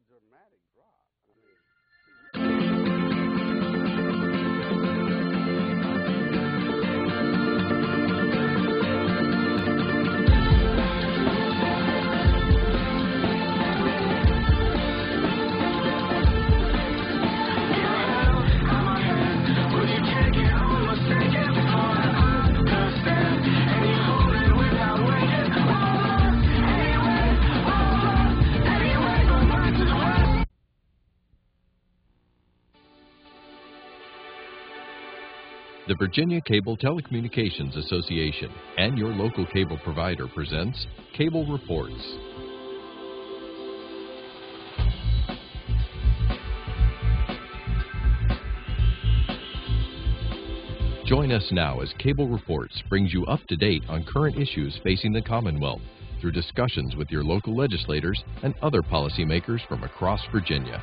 dramatic drop. I mean, The Virginia Cable Telecommunications Association and your local cable provider presents Cable Reports. Join us now as Cable Reports brings you up to date on current issues facing the Commonwealth through discussions with your local legislators and other policymakers from across Virginia.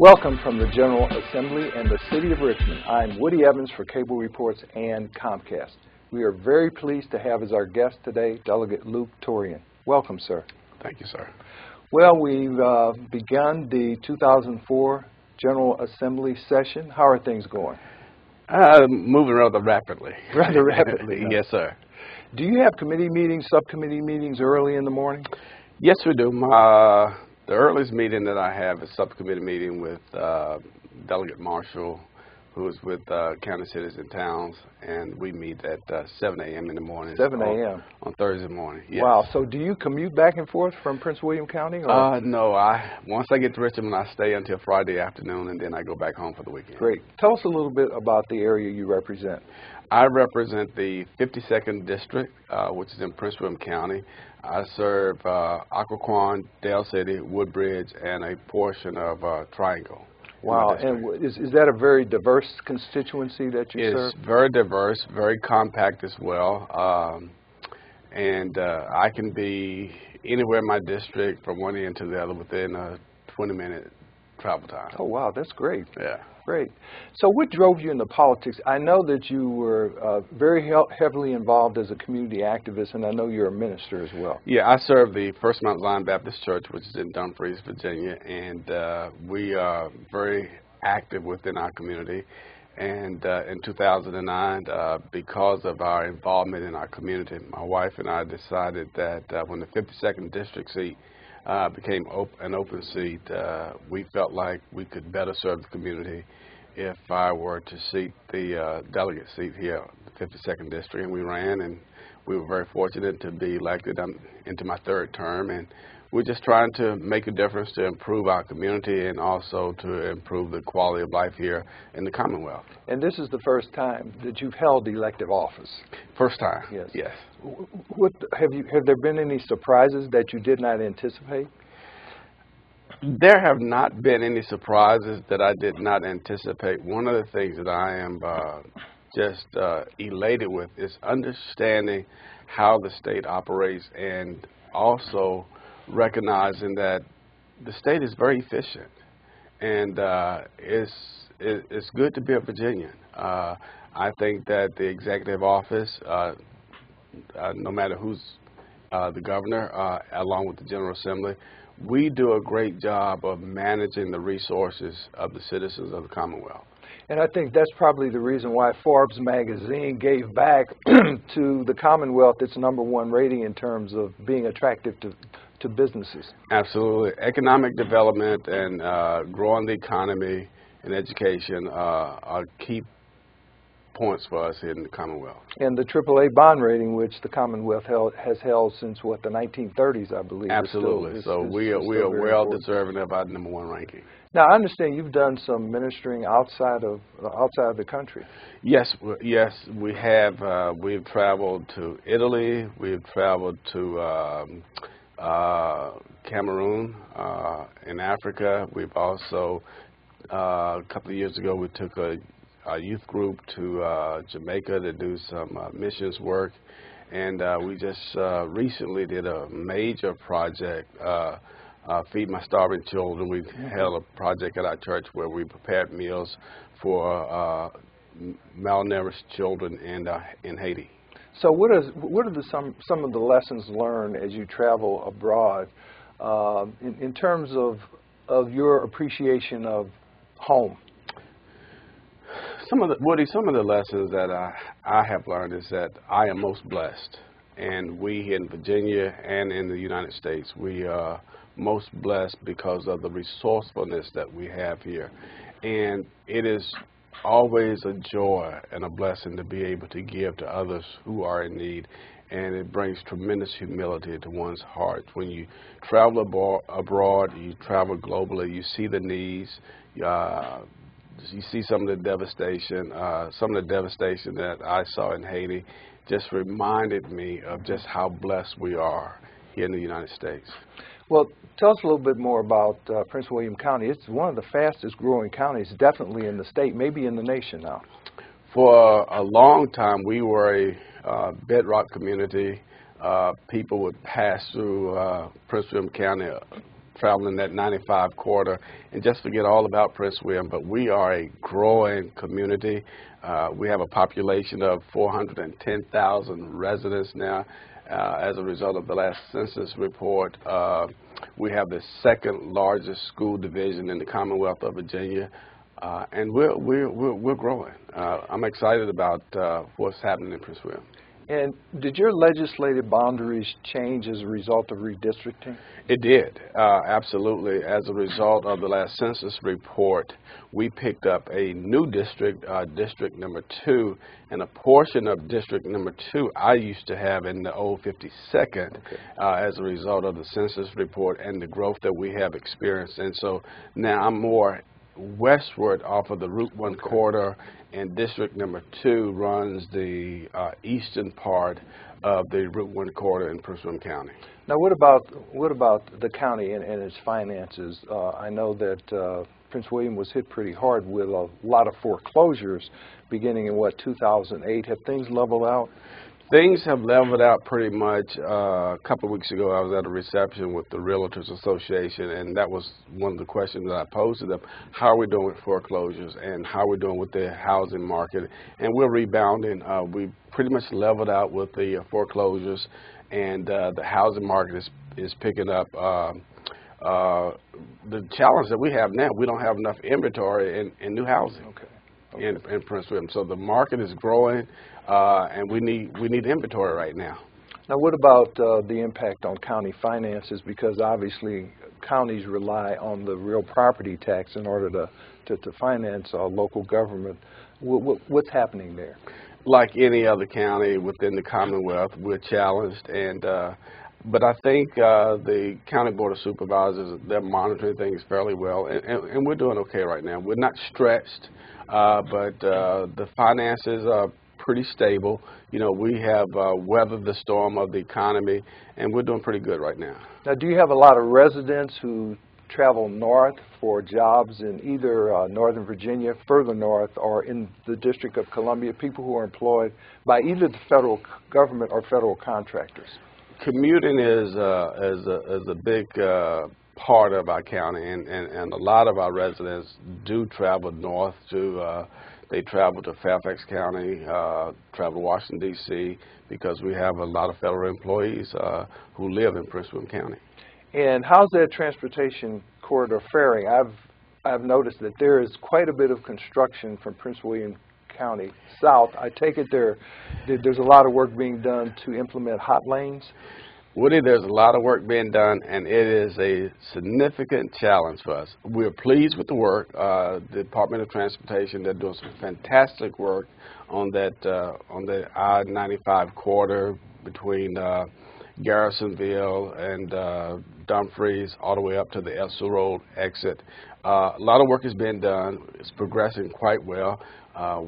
Welcome from the General Assembly and the City of Richmond. I'm Woody Evans for Cable Reports and Comcast. We are very pleased to have as our guest today Delegate Luke Torian. Welcome, sir. thank you, sir. Well, we've begun the 2004 General Assembly session. How are things going? Moving rather rapidly. Rather rapidly. Yes, sir. Do you have committee meetings, subcommittee meetings early in the morning? Yes, we do. The earliest meeting that I have is a subcommittee meeting with Delegate Marshall, who is with county cities and towns, and we meet at 7 a.m. in the morning. 7 a.m. On Thursday morning. Yes. Wow. So do you commute back and forth from Prince William County? Or? No. Once I get to Richmond, I stay until Friday afternoon, and then I go back home for the weekend. Great. Tell us a little bit about the area you represent. I represent the 52nd District, which is in Prince William County. I serve Occoquan, Dale City, Woodbridge, and a portion of Triangle. Wow, and is that a very diverse constituency that you serve? It's very diverse, very compact as well, and I can be anywhere in my district from one end to the other within a 20-minute travel time. Oh, wow, that's great. Yeah. Great. So what drove you into politics? I know that you were very heavily involved as a community activist, and I know you're a minister as well. Yeah, I serve the First Mount Zion Baptist Church, which is in Dumfries, Virginia, and we are very active within our community. And in 2009, because of our involvement in our community, my wife and I decided that when the 52nd District seat became an open seat, we felt like we could better serve the community if I were to seat the delegate seat here, the 52nd District, and we ran, and we were very fortunate to be elected into my third term, and we're just trying to make a difference to improve our community and also to improve the quality of life here in the Commonwealth. And this is the first time that you've held elective office. First time. Yes. Yes. Have there been any surprises that you did not anticipate? There have not been any surprises that I did not anticipate. One of the things that I am just elated with is understanding how the state operates and also recognizing that the state is very efficient, and it's good to be a Virginian. I think that the executive office, no matter who's the governor, along with the General Assembly, we do a great job of managing the resources of the citizens of the Commonwealth. And I think that's probably the reason why Forbes magazine gave back to the Commonwealth its #1 rating in terms of being attractive to businesses. Absolutely. Economic development and growing the economy and education are key points for us here in the Commonwealth. And the AAA bond rating, which the Commonwealth has held since, what, the 1930s, I believe. Absolutely. So we are well deserving of our #1 ranking. Now, I understand you've done some ministering outside of the country. Yes, we have. We've traveled to Italy. We've traveled to Cameroon in Africa. We've also, a couple of years ago, we took a youth group to Jamaica to do some missions work, and we just recently did a major project, Feed My Starving Children. We held a project at our church where we prepared meals for malnourished children in Haiti. So what are some of the lessons learned as you travel abroad in terms of your appreciation of home? Woody, some of the lessons that I have learned is that I am most blessed. And we in Virginia and in the United States, we are most blessed because of the resourcefulness that we have here. And it is always a joy and a blessing to be able to give to others who are in need. And it brings tremendous humility to one's heart. When you travel abroad, you travel globally, you see the needs, you see some of the devastation. Some of the devastation that I saw in Haiti just reminded me of just how blessed we are here in the United States. Well, tell us a little bit more about Prince William County. It's one of the fastest growing counties, definitely in the state, maybe in the nation now. For a long time, we were a bedrock community. People would pass through Prince William County, traveling that 95 corridor, and just forget all about Prince William. But we are a growing community. We have a population of 410,000 residents now. As a result of the last census report, we have the second largest school division in the Commonwealth of Virginia, and we're growing. I'm excited about what's happening in Prince William. And did your legislative boundaries change as a result of redistricting? It did, absolutely. As a result of the last census report, we picked up a new district, District Number 2, and a portion of District Number 2 I used to have in the old 52nd as a result of the census report and the growth that we have experienced. And so now I'm more westward off of the Route 1 corridor, and District Number 2 runs the eastern part of the Route 1 corridor in Prince William County. Now, what about the county and its finances? I know that Prince William was hit pretty hard with a lot of foreclosures beginning in, 2008. Have things leveled out? Things have leveled out pretty much. A couple of weeks ago, I was at a reception with the Realtors Association, and that was one of the questions that I posed to them. How are we doing with foreclosures, and how are we doing with the housing market? And we're rebounding. We pretty much leveled out with the foreclosures, and the housing market is picking up. The challenge that we have now, we don't have enough inventory in new housing. In Prince William. So the market is growing, and we need inventory right now. Now, what about the impact on county finances? Because obviously counties rely on the real property tax in order to finance local government. What's happening there? Like any other county within the Commonwealth, we're challenged, and but I think the County Board of Supervisors, they're monitoring things fairly well, and we're doing okay right now. We're not stretched, but the finances are pretty stable. You know, we have weathered the storm of the economy, and we're doing pretty good right now. Now, do you have a lot of residents who travel north for jobs in either Northern Virginia, further north, or in the District of Columbia, people who are employed by either the federal government or federal contractors? Commuting is a big part of our county, and a lot of our residents do travel north to, they travel to Fairfax County, travel to Washington, D.C., because we have a lot of federal employees who live in Prince William County. And how's that transportation corridor faring? I've noticed that there is quite a bit of construction from Prince William County south. I take it there's a lot of work being done to implement hot lanes? Woody, there's a lot of work being done, and it is a significant challenge for us. We're pleased with the work. The Department of Transportation, they're doing some fantastic work on that on the I-95 corridor between Garrisonville and Dumfries all the way up to the Ellsworth Road exit. A lot of work is being done. It's progressing quite well.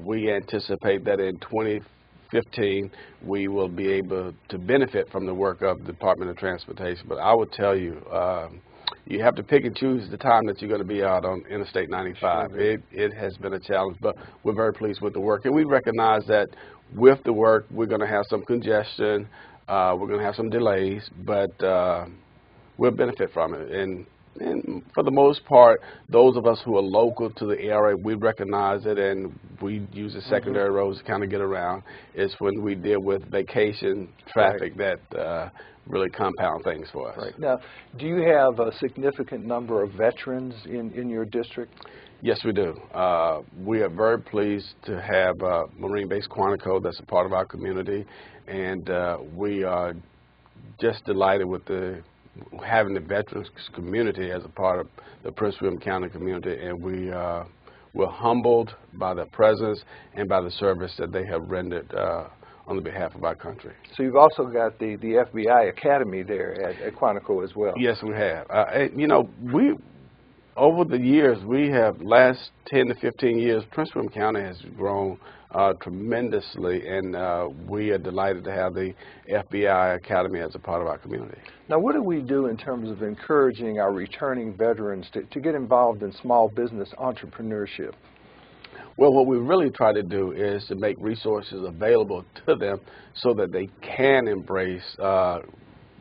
We anticipate that in 2015 we will be able to benefit from the work of the Department of Transportation. But I would tell you, you have to pick and choose the time that you're going to be out on Interstate 95. Sure. It has been a challenge, but we're very pleased with the work. And we recognize that with the work, we're going to have some congestion, we're going to have some delays, but we'll benefit from it. And And for the most part, those of us who are local to the area, we recognize it, and we use the secondary roads to kind of get around. It's when we deal with vacation traffic that really compound things for us. Right. Now, do you have a significant number of veterans in your district? Yes, we do. We are very pleased to have Marine Base Quantico that's a part of our community, and we are just delighted with having the veterans community as a part of the Prince William County community, and we're humbled by their presence and by the service that they have rendered on the behalf of our country. So you've also got the FBI Academy there at Quantico as well. Yes, we have. You know, over the years, last 10 to 15 years, Prince William County has grown tremendously, and we are delighted to have the FBI Academy as a part of our community. Now, what do we do in terms of encouraging our returning veterans to get involved in small business entrepreneurship? Well, what we really try to do is to make resources available to them so that they can embrace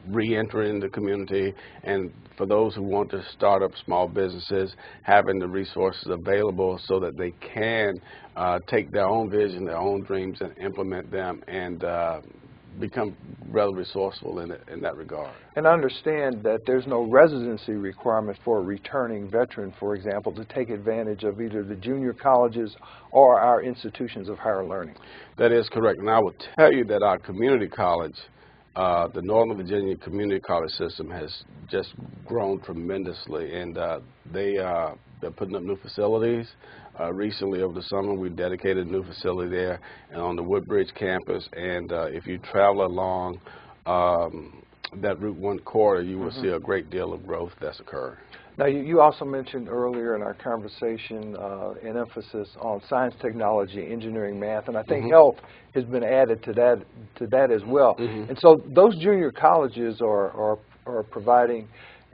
re-entering the community, and for those who want to start up small businesses, having the resources available so that they can take their own vision, their own dreams, and implement them, and become rather resourceful in that regard. And understand that there's no residency requirement for a returning veteran, for example, to take advantage of either the junior colleges or our institutions of higher learning. That is correct. And I will tell you that our community college, the Northern Virginia Community College system, has just grown tremendously, and they're putting up new facilities. Recently, over the summer, we dedicated a new facility there and on the Woodbridge campus, and if you travel along that Route 1 corridor, you will see a great deal of growth that's occurred. Now, you also mentioned earlier in our conversation an emphasis on science, technology, engineering, math, and I think health has been added to that as well. And so those junior colleges are providing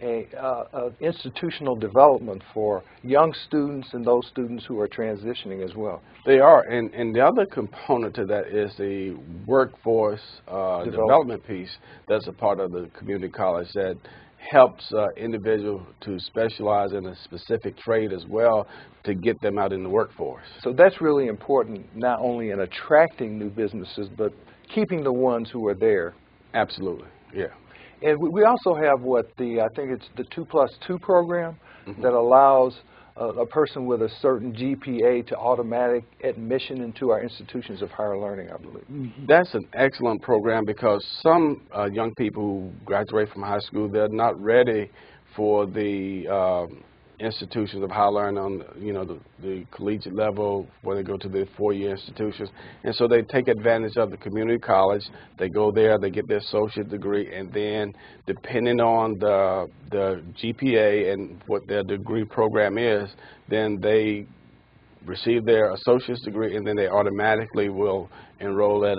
a institutional development for young students and those students who are transitioning as well. They are, and the other component to that is the workforce development piece that's a part of the community college that helps individuals to specialize in a specific trade as well to get them out in the workforce. So that's really important, not only in attracting new businesses, but keeping the ones who are there. Absolutely, yeah. And we also have I think it's the 2+2 program that allows a person with a certain GPA to automatic admission into our institutions of higher learning, I believe. That's an excellent program because some young people who graduate from high school, they're not ready for the institutions of higher learning on the collegiate level when they go to the four-year institutions, and so they take advantage of the community college. They go there, they get their associate degree, and then depending on the GPA and what their degree program is, then they receive their associate's degree, and then they automatically will enroll at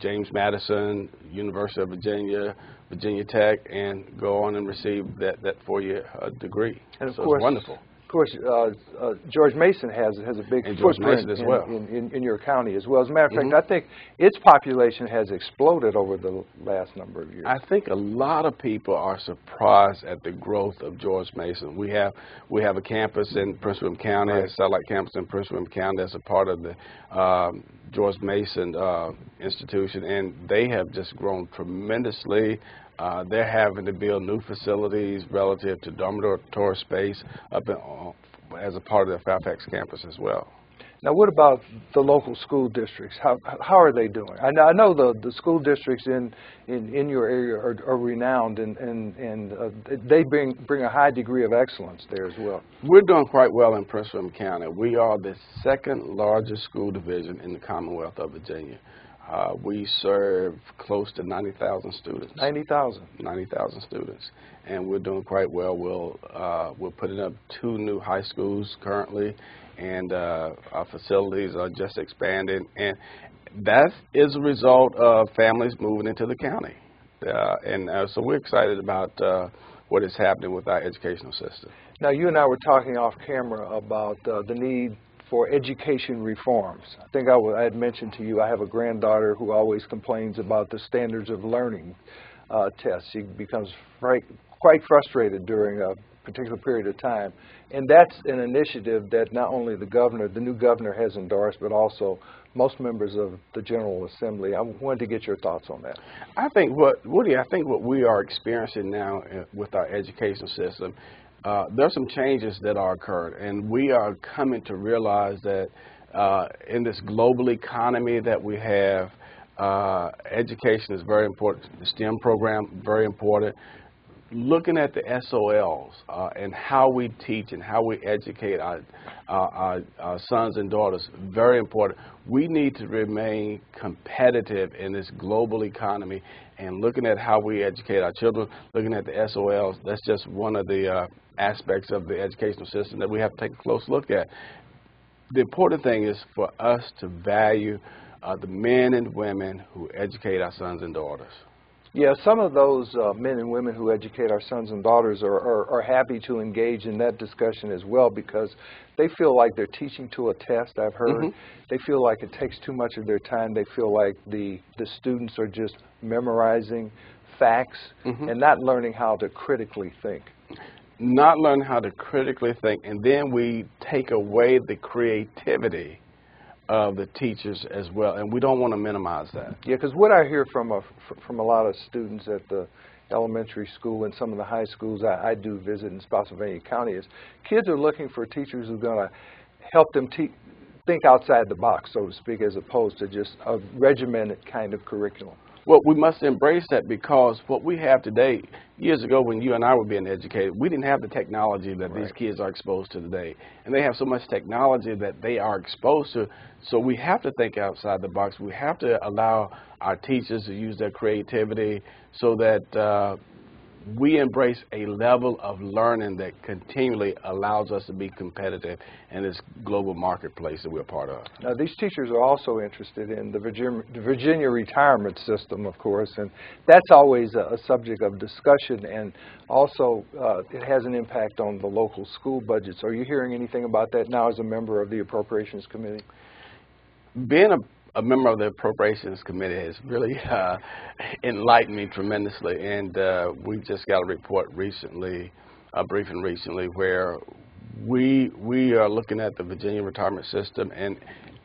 James Madison, University of Virginia, Virginia Tech, and go on and receive that four-year degree. And of so course, it's wonderful. Of course, George Mason has a big footprint as well. in your county as well. As a matter of fact, I think its population has exploded over the last number of years. I think a lot of people are surprised at the growth of George Mason. We have a campus in Prince William County, a satellite campus in Prince William County that's a part of the George Mason institution, and they have just grown tremendously. They're having to build new facilities relative to dormitory space as a part of the Fairfax campus as well. Now, what about the local school districts? How are they doing? I know the school districts in your area are renowned, and they bring a high degree of excellence there as well. We're doing quite well in Prince William County. We are the second largest school division in the Commonwealth of Virginia. We serve close to 90,000 students. 90,000? 90,000 students. And we're doing quite well. We're putting up 2 new high schools currently, and our facilities are just expanding. And that is a result of families moving into the county. So we're excited about what is happening with our educational system. Now, you and I were talking off camera about the need for education reforms. I think I had mentioned to you I have a granddaughter who always complains about the standards of learning tests. She becomes quite frustrated during a particular period of time. And that's an initiative that not only the new governor has endorsed, but also most members of the General Assembly. I wanted to get your thoughts on that. I think what we are experiencing now with our education system, there's some changes that are occurring, and we are coming to realize that in this global economy that we have, education is very important. The STEM program, very important. Looking at the SOLs and how we teach and how we educate our sons and daughters, very important. We need to remain competitive in this global economy, and looking at how we educate our children, looking at the SOLs, that's just one of the aspects of the educational system that we have to take a close look at. The important thing is for us to value the men and women who educate our sons and daughters. Yeah, some of those men and women who educate our sons and daughters are happy to engage in that discussion as well, because they feel like they're teaching to a test, I've heard. They feel like it takes too much of their time. They feel like the students are just memorizing facts and not learning how to critically think. Not learning how to critically think, and then we take away the creativity of the teachers as well, and we don't want to minimize that. Yeah, because what I hear from a lot of students at the elementary school and some of the high schools I do visit in Spotsylvania County is kids are looking for teachers who are going to help them think outside the box, so to speak, as opposed to just a regimented kind of curriculum. Well, we must embrace that, because what we have today, years ago when you and I were being educated, we didn't have the technology that these kids are exposed to today. And they have so much technology that they are exposed to, so we have to think outside the box. We have to allow our teachers to use their creativity so that we embrace a level of learning that continually allows us to be competitive in this global marketplace that we're part of. Now, these teachers are also interested in the Virginia retirement system, of course, and that's always a subject of discussion, and also it has an impact on the local school budgets. Are you hearing anything about that now as a member of the Appropriations Committee? Being a member of the Appropriations Committee has really enlightened me tremendously, and we just got a report recently, a briefing recently, where we are looking at the Virginia retirement system,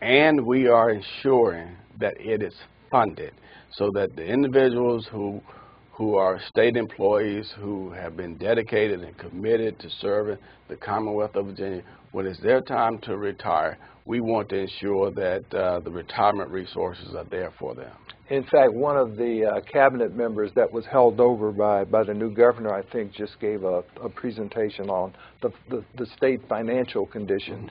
and we are ensuring that it is funded so that the individuals who are state employees who have been dedicated and committed to serving the Commonwealth of Virginia, when it's their time to retire, we want to ensure that the retirement resources are there for them. In fact, one of the cabinet members that was held over by the new governor, I think, just gave a presentation on the state financial condition.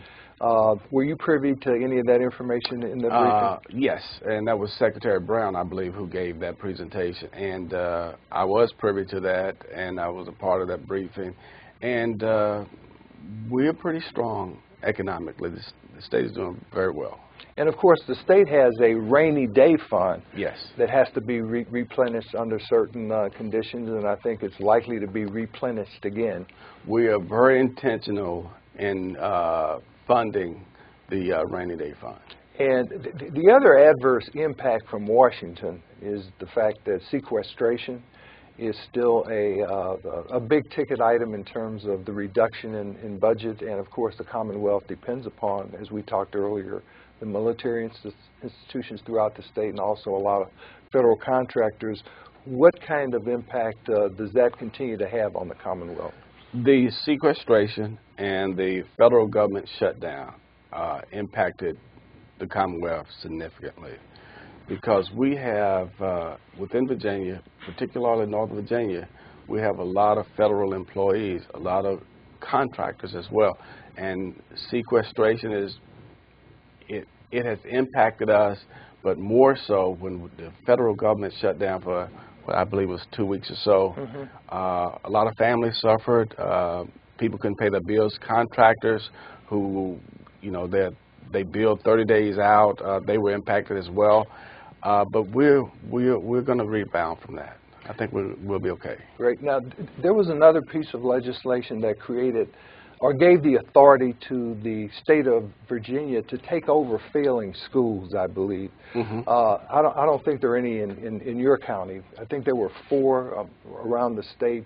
Were you privy to any of that information in the briefing? Yes, and that was Secretary Brown, I believe, who gave that presentation. And I was privy to that, and I was a part of that briefing. And we're pretty strong economically. The state is doing very well. And of course, the state has a rainy day fund that has to be replenished under certain conditions, and I think it's likely to be replenished again. We are very intentional in funding the rainy day fund. And the other adverse impact from Washington is the fact that sequestration is still a big ticket item in terms of the reduction in budget, and of course the Commonwealth depends upon, as we talked earlier, the military institutions throughout the state and also a lot of federal contractors. What kind of impact does that continue to have on the Commonwealth? The sequestration and the federal government shutdown impacted the Commonwealth significantly, because we have, within Virginia, particularly Northern Virginia, we have a lot of federal employees, a lot of contractors as well. And sequestration it has impacted us, but more so when the federal government shut down for what I believe was 2 weeks or so. A lot of families suffered. People couldn't pay their bills. Contractors who, you know, they billed 30 days out, they were impacted as well. But we're going to rebound from that. I think we'll be okay. Great. Now, there was another piece of legislation that created or gave the authority to the state of Virginia to take over failing schools, I believe. I don't think there are any in your county. I think there were 4 around the state.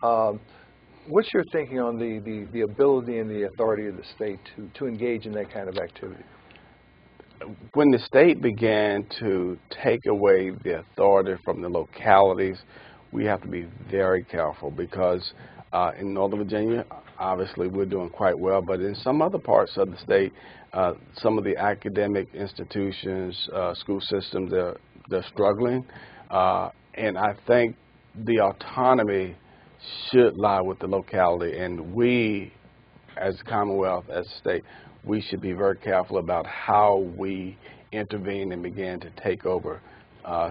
What's your thinking on the ability and the authority of the state to engage in that kind of activity? When the state began to take away the authority from the localities, we have to be very careful because in Northern Virginia, obviously we're doing quite well, but in some other parts of the state, some of the academic institutions, school systems, they're struggling. And I think the autonomy should lie with the locality, and we, as the Commonwealth, as a state, we should be very careful about how we intervene and begin to take over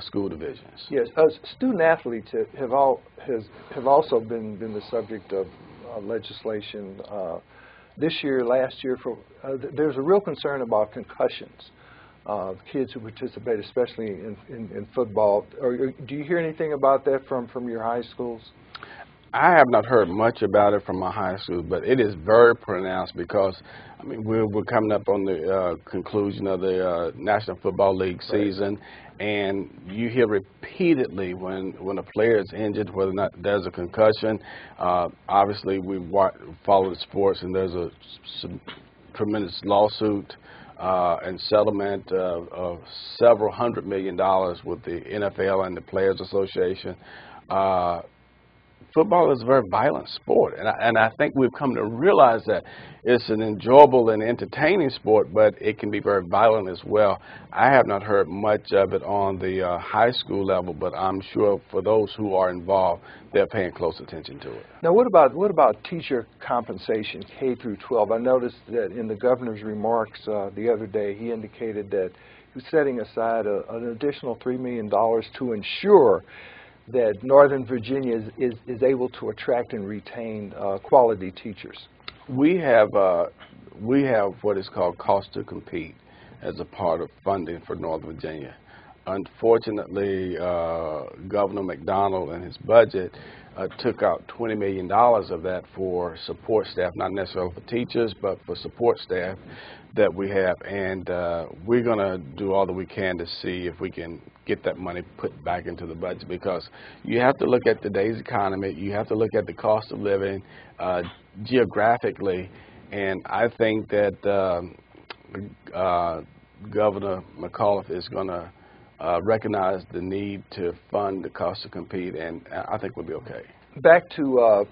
school divisions. Yes, student athletes have also been the subject of legislation this year, last year. There's a real concern about concussions. Kids who participate, especially in football. Do you hear anything about that from your high schools? I have not heard much about it from my high school, but it is very pronounced because, I mean, we're coming up on the conclusion of the National Football League season, and you hear repeatedly when a player is injured, whether or not there's a concussion. Obviously, we follow the sports, and there's a tremendous lawsuit and settlement of several $100 million with the NFL and the Players Association. Football is a very violent sport, and I think we've come to realize that it's an enjoyable and entertaining sport, but it can be very violent as well. I have not heard much of it on the high school level, but I'm sure for those who are involved, they're paying close attention to it. Now, what about teacher compensation, K through 12? I noticed that in the governor's remarks the other day, he indicated that he was setting aside an additional $3 million to ensure that Northern Virginia is able to attract and retain quality teachers. We have what is called cost to compete as a part of funding for Northern Virginia. Unfortunately, Governor McDonald and his budget took out $20 million of that for support staff, not necessarily for teachers, but for support staff that we have. And we're going to do all that we can to see if we can get that money put back into the budget, because you have to look at today's economy. You have to look at the cost of living geographically. And I think that Governor McAuliffe is going to recognize the need to fund the cost to compete, and I think we'll be okay. Back to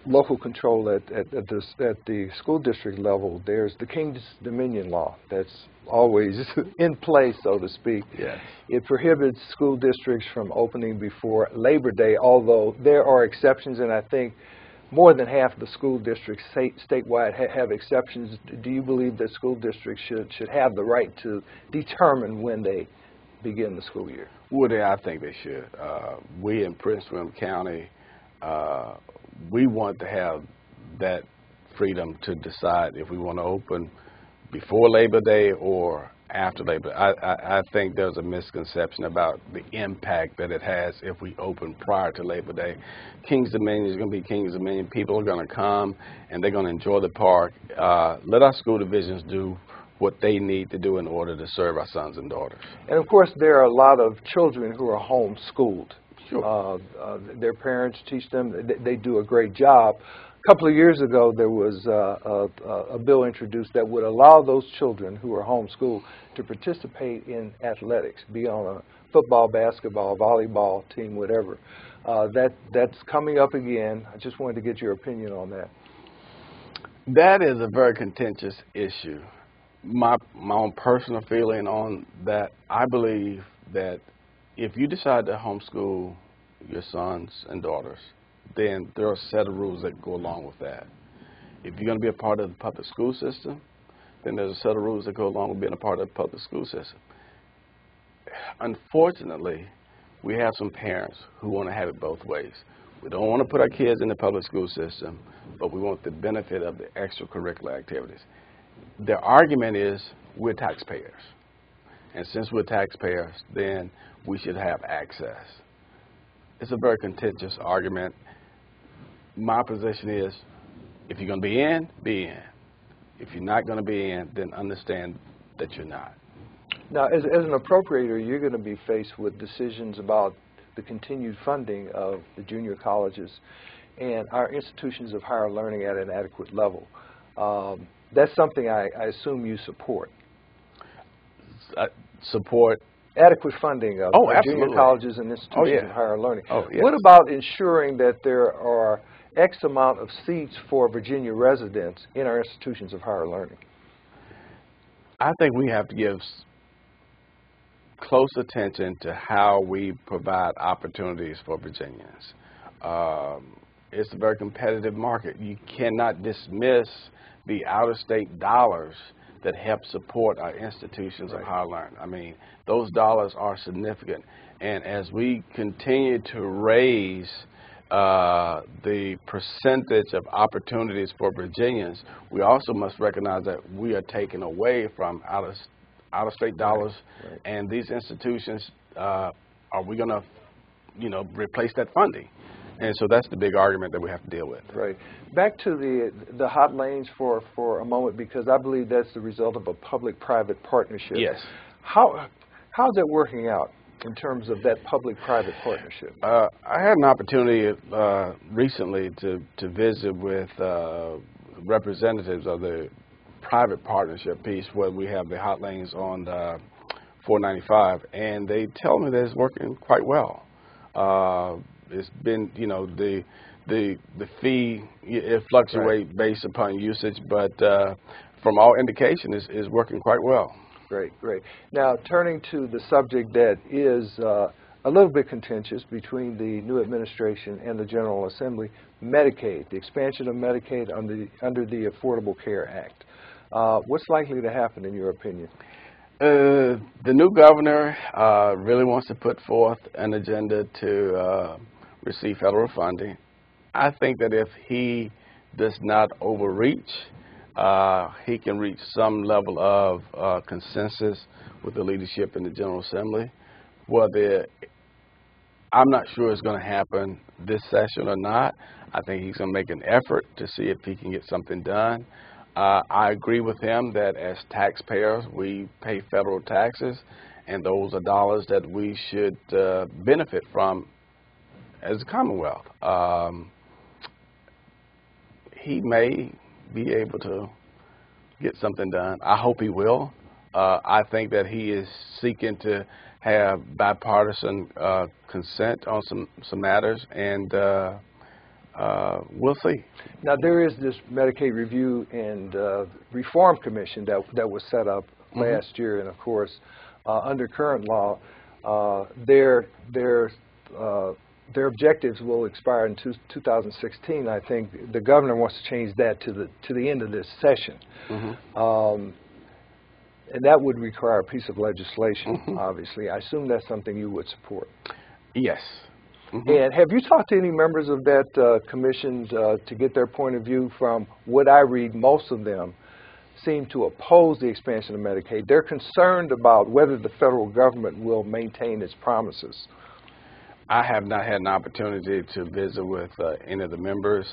local control at the school district level, there's the King's Dominion law that's always in place, so to speak. Yes. It prohibits school districts from opening before Labor Day, although there are exceptions, and I think more than half of the school districts statewide have exceptions. Do you believe that school districts should have the right to determine when they begin the school year? Woody, I think they should. We in Prince William County, we want to have that freedom to decide if we want to open before Labor Day or after Labor Day. I think there's a misconception about the impact that it has if we open prior to Labor Day. King's Dominion is going to be King's Dominion. People are going to come and they're going to enjoy the park. Let our school divisions do what they need to do in order to serve our sons and daughters. And of course, there are a lot of children who are homeschooled. Sure. Their parents teach them. They do a great job. A couple of years ago, there was a bill introduced that would allow those children who are homeschooled to participate in athletics, be on a football, basketball, volleyball team, whatever. That's coming up again. I just wanted to get your opinion on that. That is a very contentious issue. My own personal feeling on that, I believe that if you decide to homeschool your sons and daughters, then there are a set of rules that go along with that. If you're going to be a part of the public school system, then there's a set of rules that go along with being a part of the public school system. Unfortunately, we have some parents who want to have it both ways. We don't want to put our kids in the public school system, but we want the benefit of the extracurricular activities. Their argument is we're taxpayers, and since we're taxpayers, then we should have access. It's a very contentious argument. My position is, if you're going to be in, be in. If you're not going to be in, then understand that you're not. Now, as an appropriator, you're going to be faced with decisions about the continued funding of the junior colleges and our institutions of higher learning at an adequate level. That's something I assume you support. Support? Adequate funding of junior colleges and institutions of higher learning. What about ensuring that there are X amount of seats for Virginia residents in our institutions of higher learning? I think we have to give close attention to how we provide opportunities for Virginians. It's a very competitive market. You cannot dismiss the out-of-state dollars that help support our institutions of higher learning. I mean, those dollars are significant. And as we continue to raise the percentage of opportunities for Virginians, we also must recognize that we are taking away from out-of-state dollars, and these institutions, are we going to, replace that funding? And so that's the big argument that we have to deal with. Right. Back to the hot lanes for a moment, because I believe that's the result of a public-private partnership. Yes. How's that working out in terms of that public-private partnership? I had an opportunity recently to visit with representatives of the private partnership piece where we have the hot lanes on 495, and they tell me that it's working quite well. It's been, the fee, it fluctuates based upon usage, but from all indication, is working quite well. Great, great. Now, turning to the subject that is a little bit contentious between the new administration and the General Assembly, Medicaid, the expansion of Medicaid under the Affordable Care Act. What's likely to happen, in your opinion? The new governor really wants to put forth an agenda to receive federal funding. I think that if he does not overreach, he can reach some level of consensus with the leadership in the General Assembly. Whether I'm not sure it's going to happen this session or not. I think he's going to make an effort to see if he can get something done. I agree with him that as taxpayers, we pay federal taxes, and those are dollars that we should benefit from as a Commonwealth. He may be able to get something done. I hope he will. I think that he is seeking to have bipartisan consent on some matters, and we'll see. Now, there is this Medicaid Review and Reform Commission that was set up last year, and of course, under current law, their objectives will expire in 2016. I think the governor wants to change that to the end of this session. And that would require a piece of legislation, obviously. I assume that's something you would support. Yes. And have you talked to any members of that commission to get their point of view? From what I read, most of them seem to oppose the expansion of Medicaid. They're concerned about whether the federal government will maintain its promises. I have not had an opportunity to visit with any of the members.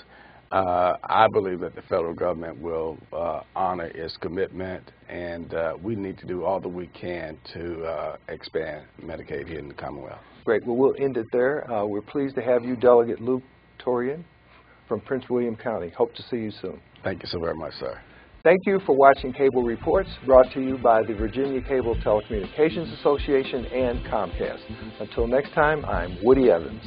I believe that the federal government will honor its commitment, and we need to do all that we can to expand Medicaid here in the Commonwealth. Great. Well, we'll end it there. We're pleased to have you, Delegate Luke Torian from Prince William County. Hope to see you soon. Thank you so very much, sir. Thank you for watching Cable Reports, brought to you by the Virginia Cable Telecommunications Association and Comcast. Until next time, I'm Woody Evans.